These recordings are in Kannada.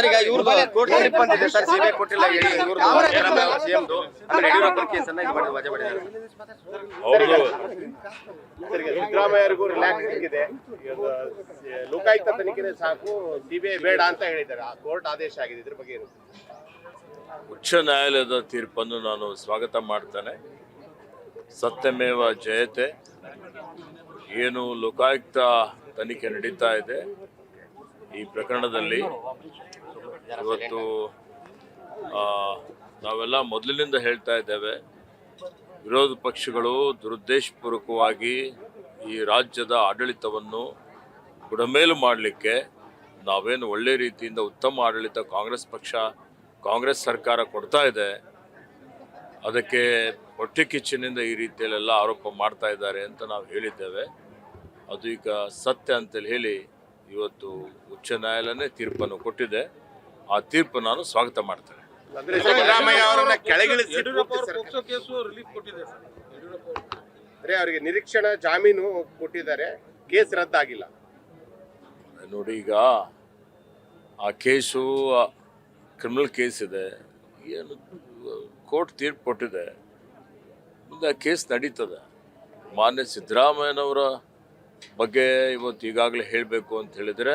ಸರ್ ಈಗ ಇವ್ರು ಕೋರ್ಟ್ ಬಂದಿದೆ ಸರ್, ಸಿಬಿಐ ಕೊಟ್ಟಿಲ್ಲ ಸಿಎಂದು ಯಡಿಯೂರಪ್ಪ ಕೇಸನ್ನ ಇದು ಮಾಡಿ ವಜಾ ಮಾಡಿದ್ದಾರೆ. ಸಿದ್ದರಾಮಯ್ಯರಿಗೂ ರಿಲ್ಯಾಕ್ಸ್ ಸಿಕ್ಕಿದೆ, ಲೋಕಾಯುಕ್ತ ತನಿಖೆ ಸಾಕು, ಸಿಬಿಐ ಬೇಡ ಅಂತ ಹೇಳಿದ್ದಾರೆ. ಕೋರ್ಟ್ ಆದೇಶ ಆಗಿದೆ, ಇದ್ರ ಬಗ್ಗೆ ಏನು? ಉಚ್ಚ ನ್ಯಾಯಾಲಯದ ತೀರ್ಪನ್ನು ನಾನು ಸ್ವಾಗತ ಮಾಡ್ತೇನೆ. ಸತ್ಯಮೇವ ಜಯತೆ. ಏನು ಲೋಕಾಯುಕ್ತ ತನಿಖೆ ನಡೀತಾ ಇದೆ ಈ ಪ್ರಕರಣದಲ್ಲಿ, ಇವತ್ತು ನಾವೆಲ್ಲ ಮೊದಲಿನಿಂದ ಹೇಳ್ತಾ ಇದ್ದೇವೆ, ವಿರೋಧ ಪಕ್ಷಗಳು ದುರುದ್ದೇಶಪೂರ್ವಕವಾಗಿ ಈ ರಾಜ್ಯದ ಆಡಳಿತವನ್ನು ಬುಡಮೇಲು ಮಾಡಲಿಕ್ಕೆ, ನಾವೇನು ಒಳ್ಳೆ ರೀತಿಯಿಂದ ಉತ್ತಮ ಆಡಳಿತ ಕಾಂಗ್ರೆಸ್ ಸರ್ಕಾರ ಕೊಡ್ತಾ ಇದೆ, ಅದಕ್ಕೆ ಹೊಟ್ಟೆ ಕಿಚ್ಚಿನಿಂದ ಈ ರೀತಿಯಲ್ಲೆಲ್ಲ ಆರೋಪ ಮಾಡ್ತಾ ಇದ್ದಾರೆ ಅಂತ ನಾವು ಹೇಳಿದ್ದೇವೆ. ಅದು ಈಗ ಸತ್ಯ ಅಂತೇಳಿ ಹೇಳಿ ಇವತ್ತು ಉಚ್ಚ ನ್ಯಾಯಾಲಯನೇ ತೀರ್ಪನ್ನು ಕೊಟ್ಟಿದೆ. ಆ ತೀರ್ಪು ನಾನು ಸ್ವಾಗತ ಮಾಡ್ತೇನೆ. ಅವರಿಗೆ ನಿರೀಕ್ಷಣಾ ಜಾಮೀನು ಕೊಟ್ಟಿದ್ದಾರೆ, ಕೇಸ್ ರದ್ದಾಗಿಲ್ಲ. ನೋಡಿ, ಈಗ ಆ ಕೇಸು ಕ್ರಿಮಿನಲ್ ಕೇಸ್ ಇದೆ, ಏನು ಕೋರ್ಟ್ ತೀರ್ಪು ಕೊಟ್ಟಿದೆ, ಮುಂದೆ ಆ ಕೇಸ್ ನಡೀತದೆ. ಮಾನ್ಯ ಸಿದ್ದರಾಮಯ್ಯನವರ ಬಗ್ಗೆ ಇವತ್ತು ಈಗಾಗಲೇ ಹೇಳಬೇಕು ಅಂತ ಹೇಳಿದರೆ,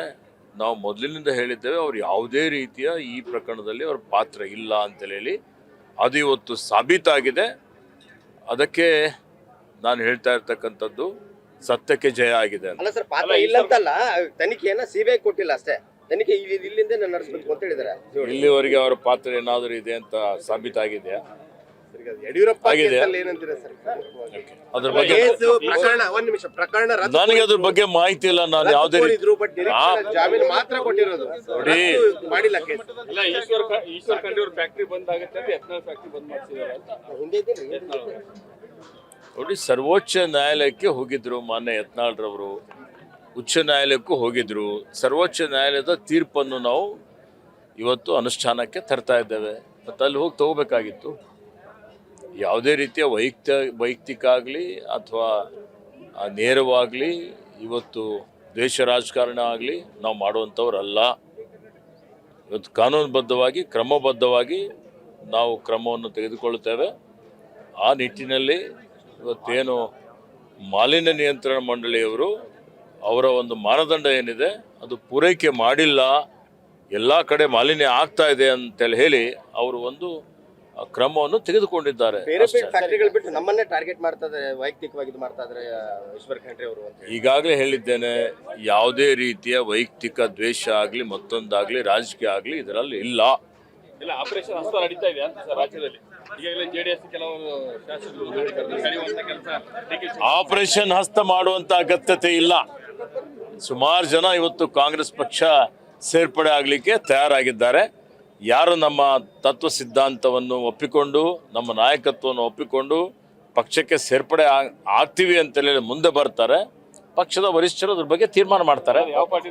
ನಾವು ಮೊದಲಿನಿಂದ ಹೇಳಿದ್ದೇವೆ, ಅವ್ರು ಯಾವುದೇ ರೀತಿಯ ಈ ಪ್ರಕರಣದಲ್ಲಿ ಅವ್ರ ಪಾತ್ರ ಇಲ್ಲ ಅಂತೇಳಿ. ಅದು ಇವತ್ತು ಸಾಬೀತಾಗಿದೆ. ಅದಕ್ಕೆ ನಾನು ಹೇಳ್ತಾ ಇರ್ತಕ್ಕಂಥದ್ದು ಸತ್ಯಕ್ಕೆ ಜಯ ಆಗಿದೆ. ಅಲ್ಲ ಸರ್, ಪಾತ್ರ ಇಲ್ಲ ಅಂತಲ್ಲ, ತನಿಖೆಯನ್ನ ಸಿಬಿಐ ಕೊಟ್ಟಿಲ್ಲ ಅಷ್ಟೇ, ತನಿಖೆ ಇಲ್ಲಿಂದ ನಡೆಸಬೇಕು ಅಂತ ಹೇಳಿದ್ದಾರೆ. ಇಲ್ಲಿವರೆಗೆ ಅವರ ಪಾತ್ರ ಏನಾದರೂ ಇದೆ ಅಂತ ಸಾಬೀತಾಗಿದೆಯಾ? ಯಡಿಯೂರಪ್ಪ ಅದ್ರ ಬಗ್ಗೆ ನನಗೆ ಅದ್ರ ಬಗ್ಗೆ ಮಾಹಿತಿ ಇಲ್ಲ. ನಾನು ಯಾವುದೇ ಜಾಮೀನು ಮಾತ್ರ ಕೊಟ್ಟಿರೋದು ನೋಡಿ. ಈಶ್ವರ್ ಖಂಡ್ರೆ ಅವ್ರ ಫ್ಯಾಕ್ಟ್ರಿ ಬಂದ್ ಆಗುತ್ತೆ ಅಂತ ಎಥನಾಲ್ ಫ್ಯಾಕ್ಟ್ರಿ ಬಂದ್ ಮಾಡ್ತಿದ್ದಾರೆ. ನೋಡಿ, ಸರ್ವೋಚ್ಚ ನ್ಯಾಯಾಲಯಕ್ಕೆ ಹೋಗಿದ್ರು ಮಾನ್ಯ ಯತ್ನಾಳ್ರವರು, ಉಚ್ಚ ನ್ಯಾಯಾಲಯಕ್ಕೂ ಹೋಗಿದ್ರು. ಸರ್ವೋಚ್ಚ ನ್ಯಾಯಾಲಯದ ತೀರ್ಪನ್ನು ನಾವು ಇವತ್ತು ಅನುಷ್ಠಾನಕ್ಕೆ ತರ್ತಾ ಇದ್ದೇವೆ. ಮತ್ತು ಅಲ್ಲಿ ಹೋಗಿ ತಗೋಬೇಕಾಗಿತ್ತು. ಯಾವುದೇ ರೀತಿಯ ವೈಯಕ್ತಿಕ ಆಗಲಿ ಅಥವಾ ನೇರವಾಗಲಿ ಇವತ್ತು ದೇಶ ರಾಜಕಾರಣ ಆಗಲಿ ನಾವು ಮಾಡುವಂಥವ್ರಲ್ಲ. ಇವತ್ತು ಕಾನೂನುಬದ್ಧವಾಗಿ ಕ್ರಮಬದ್ಧವಾಗಿ ನಾವು ಕ್ರಮವನ್ನು ತೆಗೆದುಕೊಳ್ಳುತ್ತೇವೆ. ಆ ನಿಟ್ಟಿನಲ್ಲಿ ಇವತ್ತೇನು ಮಾಲಿನ್ಯ ನಿಯಂತ್ರಣ ಮಂಡಳಿಯವರು ಅವರ ಒಂದು ಮಾನದಂಡ ಏನಿದೆ ಅದು ಪೂರೈಕೆ ಮಾಡಿಲ್ಲ, ಎಲ್ಲ ಕಡೆ ಮಾಲಿನ್ಯ ಆಗ್ತಾ ಇದೆ ಅಂತೇಳಿ ಹೇಳಿ ಅವರು ಒಂದು ಕ್ರಮವನ್ನು ತೆಗೆದುಕೊಂಡಿದ್ದಾರೆ. ಫ್ಯಾಕ್ಟರಿಗಳು ಬಿಟ್ಟು ನಮ್ಮನ್ನೇ ಟಾರ್ಗೆಟ್ ಮಾಡ್ತಾ ಇದ್ದಾರೆ, ವೈಯಕ್ತಿಕವಾಗಿ ಇದು ಮಾಡ್ತಾ ಇದ್ದಾರೆ ಈಶ್ವರ್ ಖಂಡ್ರೆ ಅವರು. ಈಗಾಗಲೇ ಹೇಳಿದ್ದೇನೆ, ಯಾವುದೇ ರೀತಿಯ ವೈಯಕ್ತಿಕ ದ್ವೇಷ ಆಗಲಿ ಮತ್ತೊಂದಾಗಲಿ ರಾಜಕೀಯ ಆಗಲಿ ಇದರಲ್ಲಿ ಇಲ್ಲ. ಆಪರೇಷನ್ ಹಸ್ತ ನಡೀತಾ ಇದೆ ಅಂತ ರಾಜ್ಯದಲ್ಲಿ. ಆಪರೇಷನ್ ಹಸ್ತ ಮಾಡುವಂತ ಅಗತ್ಯತೆ ಇಲ್ಲ. ಸುಮಾರು ಜನ ಇವತ್ತು ಕಾಂಗ್ರೆಸ್ ಪಕ್ಷ ಸೇರ್ಪಡೆ ಆಗಲಿಕ್ಕೆ ತಯಾರಾಗಿದ್ದಾರೆ. ಯಾರು ನಮ್ಮ ತತ್ವ ಸಿದ್ಧಾಂತವನ್ನು ಒಪ್ಪಿಕೊಂಡು ನಮ್ಮ ನಾಯಕತ್ವವನ್ನು ಒಪ್ಪಿಕೊಂಡು ಪಕ್ಷಕ್ಕೆ ಸೇರ್ಪಡೆ ಆಗ್ತೀವಿ ಅಂತೇಳಿ ಮುಂದೆ ಬರ್ತಾರೆ, ಪಕ್ಷದ ವರಿಷ್ಠರು ಅದ್ರ ಬಗ್ಗೆ ತೀರ್ಮಾನ ಮಾಡ್ತಾರೆ. ಯಾವ ಪಾರ್ಟಿ